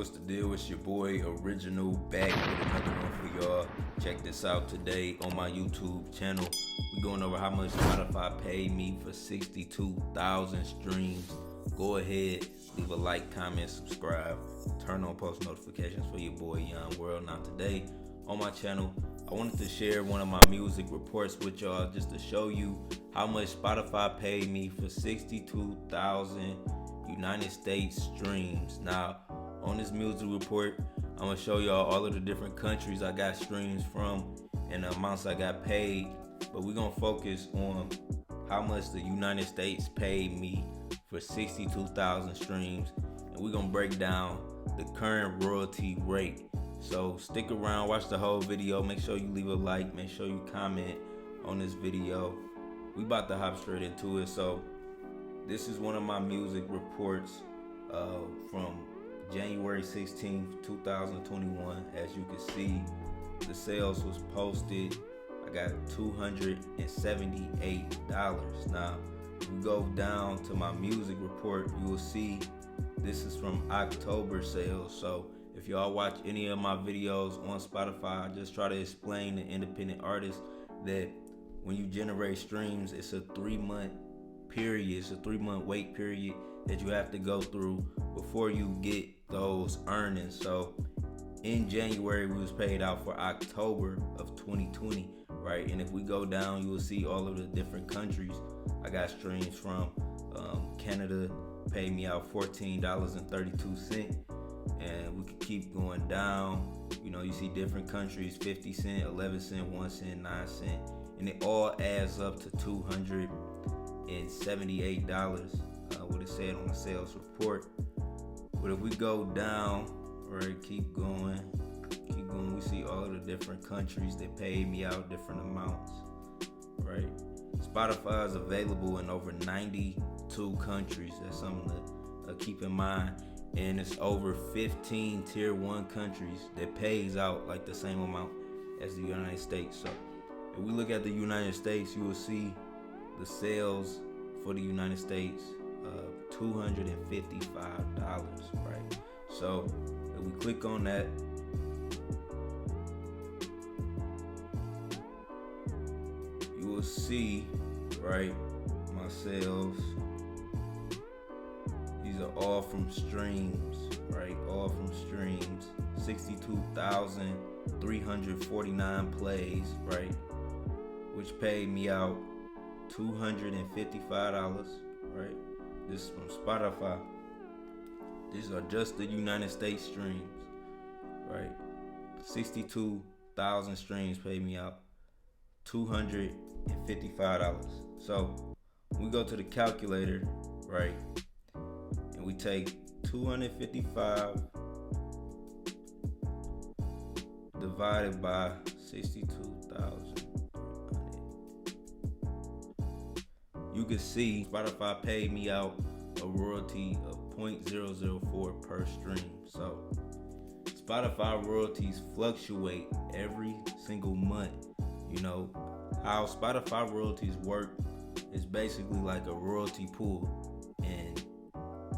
what's the deal? It's your boy Original back with another one for y'all. Check this out today on my YouTube channel. We going over how much Spotify paid me for 62,000 streams. Go ahead, leave a like, comment, subscribe, turn on post notifications for your boy Yon World. Now today on my channel, I wanted to share one of my music reports with y'all just to show you how much Spotify paid me for 62,000 United States streams. Now, on this music report, I'm gonna show y'all all of the different countries I got streams from and the amounts I got paid. But we're gonna focus on how much the United States paid me for 62,000 streams, and we're gonna break down the current royalty rate. So stick around, watch the whole video. Make sure you leave a like, make sure you comment on this video. We about to hop straight into it. So this is one of my music reports from January 16th, 2021. As you can see, the sales was posted. I got $278. Now, if we go down to my music report, you will see this is from October sales. So if y'all watch any of my videos on Spotify, I just try to explain to independent artists that when you generate streams, it's a 3-month period. It's a 3-month wait period that you have to go through before you get those earnings. So in January, we was paid out for October of 2020, right? And if we go down, you will see all of the different countries I got streams from. Canada paid me out $14.32, and we could keep going down. You know, you see different countries, 50 cents, 11 cents, 1 cent, 9 cents, and it all adds up to $278, what it said on the sales report. But if we go down, right, keep going, we see all of the different countries that paid me out different amounts, right? Spotify is available in over 92 countries. That's something to keep in mind. And it's over 15 tier 1 countries that pays out like the same amount as the United States. So if we look at the United States, you will see the sales for the United States, $255, right? So if we click on that, you will see, right, my sales. These are all from streams, right? All from streams. 62,349 plays, right? Which paid me out $255, right? This is from Spotify. These are just the United States streams, right? 62,000 streams paid me out $255. So we go to the calculator, right? And we take 255 divided by 62,000. You can see Spotify paid me out a royalty of 0.004 per stream. So Spotify royalties fluctuate every single month. You know how Spotify royalties work is basically like a royalty pool, and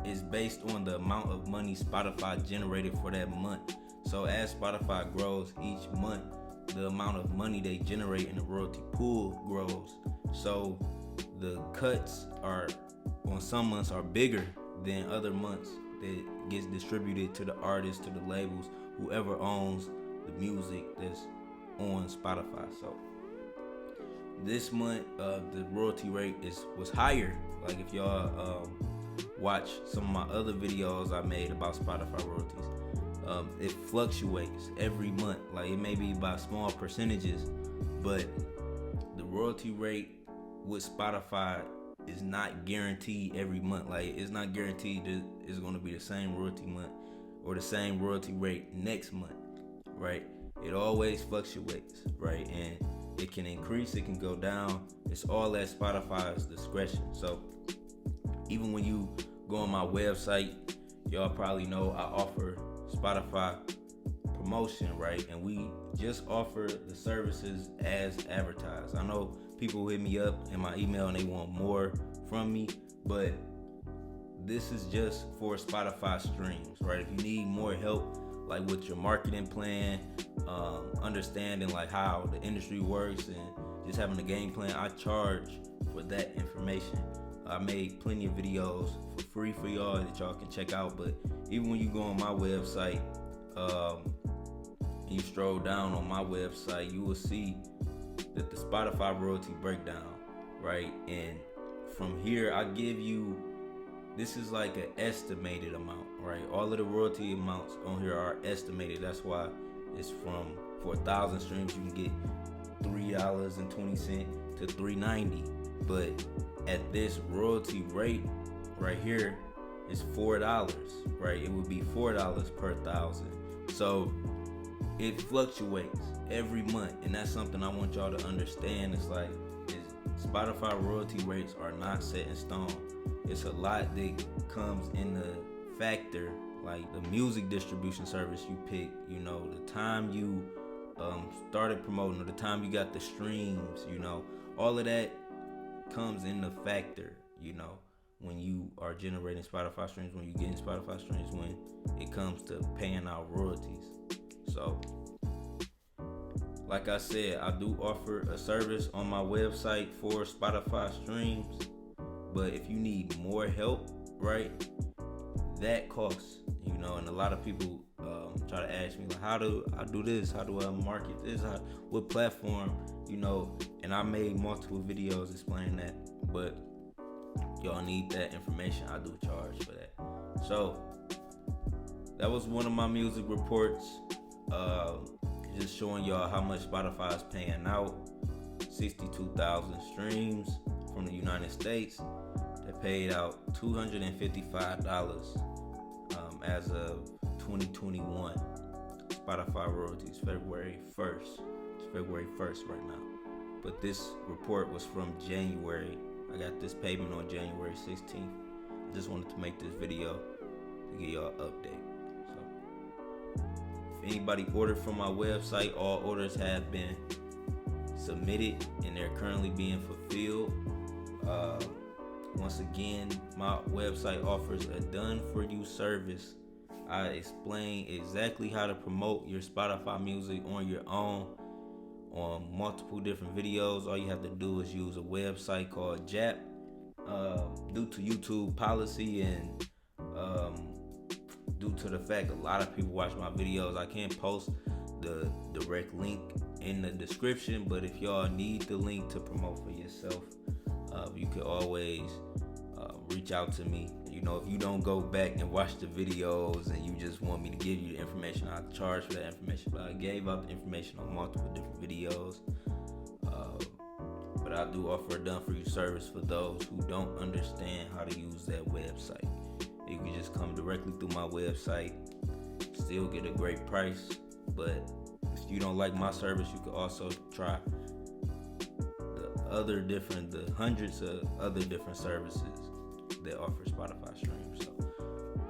it's based on the amount of money Spotify generated for that month. So as Spotify grows each month, the amount of money they generate in the royalty pool grows. So the cuts are on some months are bigger than other months that gets distributed to the artists, to the labels, whoever owns the music that's on Spotify. So this month, the royalty rate was higher. Like if y'all watch some of my other videos I made about Spotify royalties, it fluctuates every month. Like it may be by small percentages, but the royalty rate with Spotify is not guaranteed every month. Like it's not guaranteed that it's going to be the same royalty month or the same royalty rate next month, right? It always fluctuates, right? And it can increase, it can go down. It's all at Spotify's discretion. So even when you go on my website, y'all probably know I offer Spotify promotion, right? And we just offer the services as advertised. I know people hit me up in my email and they want more from me, but this is just for Spotify streams, right? If you need more help, like with your marketing plan, understanding like how the industry works, and just having a game plan, I charge for that information. I made plenty of videos for free for y'all that y'all can check out. But even when you go on my website, and you stroll down on my website, you will see that the Spotify royalty breakdown, right? And from here, I give you, this is like an estimated amount, right? All of the royalty amounts on here are estimated. That's why it's from, for 1,000 streams, you can get $3.20 to $3.90. But at this royalty rate right here, it's $4, right? It would be $4 per 1,000. So it fluctuates every month, and that's something I want y'all to understand. It's like, Spotify royalty rates are not set in stone. It's a lot that comes in the factor, like the music distribution service you pick, you know, the time you started promoting, or the time you got the streams, you know, all of that comes in the factor, you know, when you are generating Spotify streams, when you're getting Spotify streams, when it comes to paying out royalties. So, like I said, I do offer a service on my website for Spotify streams, but if you need more help, right, that costs, you know. And a lot of people try to ask me, like, how do I do this? How do I market this? What platform, you know? And I made multiple videos explaining that, but y'all need that information. I do charge for that. So that was one of my music reports, just showing y'all how much Spotify is paying out. 62,000 streams from the United States. They paid out $255 as of 2021. Spotify royalties, February 1st. It's February 1st right now. But this report was from January. I got this payment on January 16th. I just wanted to make this video to give y'all an update. So, if anybody ordered from my website, all orders have been submitted and they're currently being fulfilled. Once again, my website offers a done-for-you service. I explain exactly how to promote your Spotify music on your own on multiple different videos. All you have to do is use a website called JAP. Due to YouTube policy and due to the fact a lot of people watch my videos, I can't post the direct link in the description. But if y'all need the link to promote for yourself, you can always reach out to me. You know, if you don't go back and watch the videos and you just want me to give you the information, I'll charge for that information. But I gave out the information on multiple different videos. But I do offer a done-for-you service for those who don't understand how to use that website. You can just come directly through my website, still get a great price. But if you don't like my service, you can also try the hundreds of other different services that offer Spotify streams. So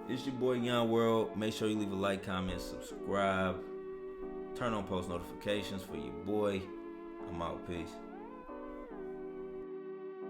it's your boy Yon World. Make sure you leave a like, comment, subscribe, turn on post notifications for your boy. I'm out. Peace.